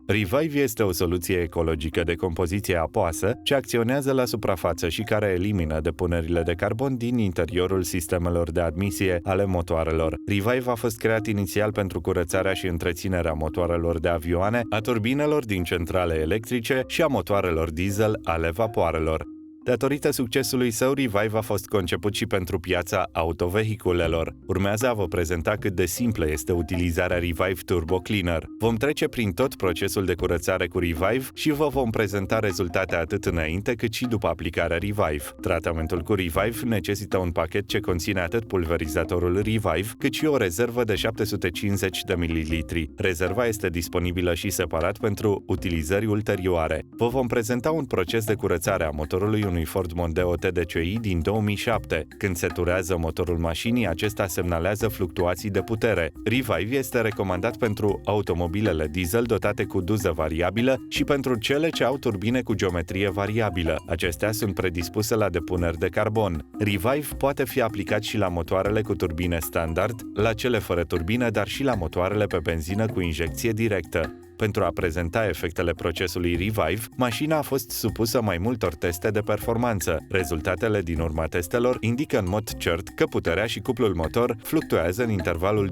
Revive este o soluție ecologică de compoziție apoasă ce acționează la suprafață și care elimină depunerile de carbon din interiorul sistemelor de admisie ale motoarelor. Revive a fost creat inițial pentru curățarea și întreținerea motoarelor de avioane, a turbinelor din centrale electrice și a motoarelor diesel ale vapoarelor. Datorită succesului său, Revive a fost conceput și pentru piața autovehiculelor. Urmează a vă prezenta cât de simplă este utilizarea Revive Turbo Cleaner. Vom trece prin tot procesul de curățare cu Revive și vă vom prezenta rezultate atât înainte cât și după aplicarea Revive. Tratamentul cu Revive necesită un pachet ce conține atât pulverizatorul Revive, cât și o rezervă de 750 de ml. Rezerva este disponibilă și separat pentru utilizări ulterioare. Vă vom prezenta un proces de curățare a motorului unui Ford Mondeo TDCi din 2007. Când se turează motorul mașinii, acesta semnalează fluctuații de putere. Revive este recomandat pentru automobilele diesel dotate cu duză variabilă și pentru cele ce au turbine cu geometrie variabilă. Acestea sunt predispuse la depuneri de carbon. Revive poate fi aplicat și la motoarele cu turbine standard, la cele fără turbină, dar și la motoarele pe benzină cu injecție directă. Pentru a prezenta efectele procesului Revive, mașina a fost supusă mai multor teste de performanță. Rezultatele din urma testelor indică în mod cert că puterea și cuplul motor fluctuează în intervalul 2000-3250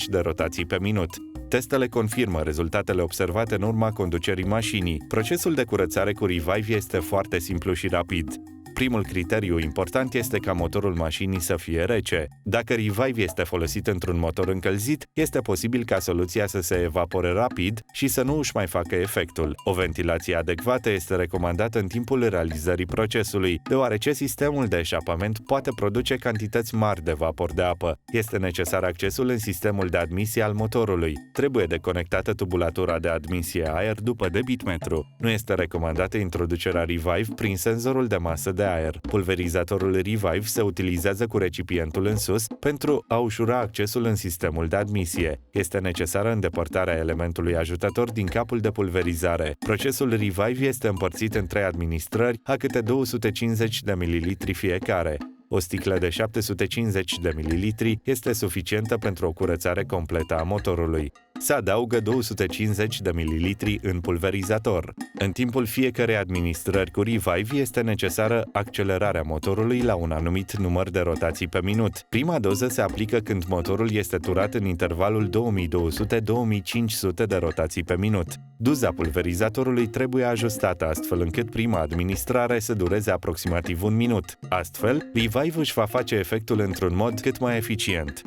de rotații pe minut. Testele confirmă rezultatele observate în urma conducerii mașinii. Procesul de curățare cu Revive este foarte simplu și rapid. Primul criteriu important este ca motorul mașinii să fie rece. Dacă Revive este folosit într-un motor încălzit, este posibil ca soluția să se evapore rapid și să nu își mai facă efectul. O ventilație adecvată este recomandată în timpul realizării procesului, deoarece sistemul de eșapament poate produce cantități mari de vapor de apă. Este necesar accesul în sistemul de admisie al motorului. Trebuie deconectată tubulatura de admisie aer după debitmetru. Nu este recomandată introducerea Revive prin senzorul de masă de aer. Pulverizatorul Revive se utilizează cu recipientul în sus pentru a ușura accesul în sistemul de admisie. Este necesară îndepărtarea elementului ajutător din capul de pulverizare. Procesul Revive este împărțit în 3 administrări, a câte 250 de ml fiecare. O sticlă de 750 de ml este suficientă pentru o curățare completă a motorului. Se adaugă 250 de ml în pulverizator. În timpul fiecărei administrări cu Revive este necesară accelerarea motorului la un anumit număr de rotații pe minut. Prima doză se aplică când motorul este turat în intervalul 2200-2500 de rotații pe minut. Duza pulverizatorului trebuie ajustată astfel încât prima administrare să dureze aproximativ 1 minut. Astfel, Revive își va face efectul într-un mod cât mai eficient.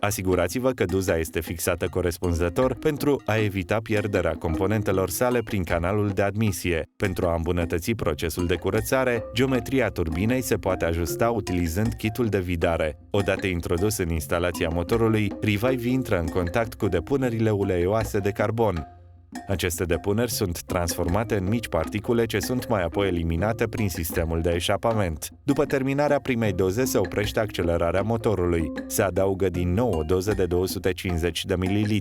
Asigurați-vă că duza este fixată corespunzător pentru a evita pierderea componentelor sale prin canalul de admisie. Pentru a îmbunătăți procesul de curățare, geometria turbinei se poate ajusta utilizând kitul de vidare. Odată introdus în instalația motorului, Revive intră în contact cu depunerile uleioase de carbon. Aceste depuneri sunt transformate în mici particule ce sunt mai apoi eliminate prin sistemul de eșapament. După terminarea primei doze se oprește accelerarea motorului. Se adaugă din nou o doză de 250 de ml.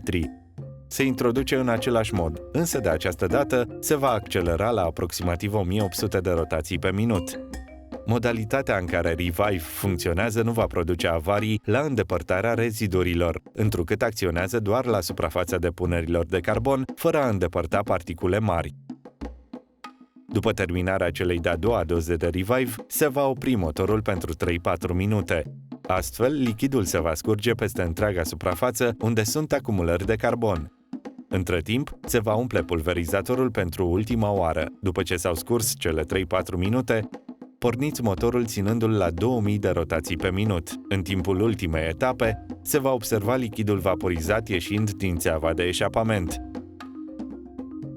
Se introduce în același mod, însă de această dată se va accelera la aproximativ 1800 de rotații pe minut. Modalitatea în care Revive funcționează nu va produce avarii la îndepărtarea rezidurilor, întrucât acționează doar la suprafața depunerilor de carbon, fără a îndepărta particule mari. După terminarea celei de-a doua doze de Revive, se va opri motorul pentru 3-4 minute. Astfel, lichidul se va scurge peste întreaga suprafață unde sunt acumulări de carbon. Între timp, se va umple pulverizatorul pentru ultima oară. După ce s-au scurs cele 3-4 minute, porniți motorul ținându-l la 2000 de rotații pe minut. În timpul ultimei etape, se va observa lichidul vaporizat ieșind din țeava de eșapament.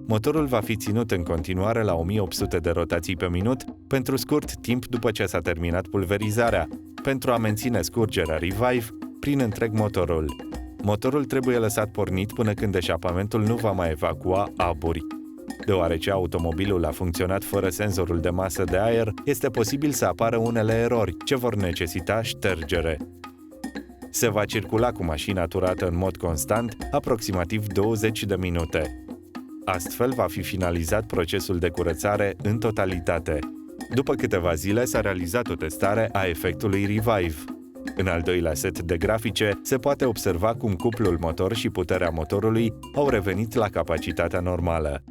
Motorul va fi ținut în continuare la 1800 de rotații pe minut pentru scurt timp după ce s-a terminat pulverizarea, pentru a menține scurgerea Revive prin întreg motorul. Motorul trebuie lăsat pornit până când eșapamentul nu va mai evacua aburi. Deoarece automobilul a funcționat fără senzorul de masă de aer, este posibil să apară unele erori ce vor necesita ștergere. Se va circula cu mașina turată în mod constant, aproximativ 20 de minute. Astfel va fi finalizat procesul de curățare în totalitate. După câteva zile s-a realizat o testare a efectului Revive. În al doilea set de grafice, se poate observa cum cuplul motor și puterea motorului au revenit la capacitatea normală.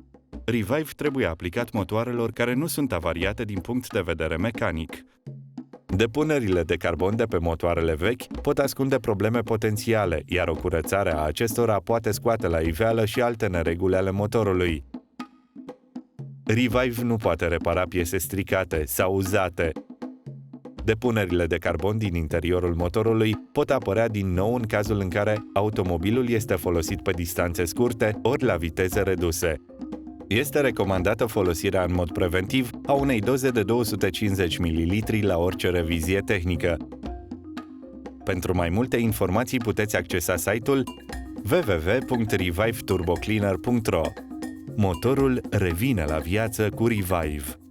Revive trebuie aplicat motoarelor care nu sunt avariate din punct de vedere mecanic. Depunerile de carbon de pe motoarele vechi pot ascunde probleme potențiale, iar o curățare a acestora poate scoate la iveală și alte nereguli ale motorului. Revive nu poate repara piese stricate sau uzate. Depunerile de carbon din interiorul motorului pot apărea din nou în cazul în care automobilul este folosit pe distanțe scurte ori la viteze reduse. Este recomandată folosirea în mod preventiv a unei doze de 250 ml la orice revizie tehnică. Pentru mai multe informații puteți accesa site-ul www.revivaturbocleaner.ro. Motorul revine la viață cu Revive.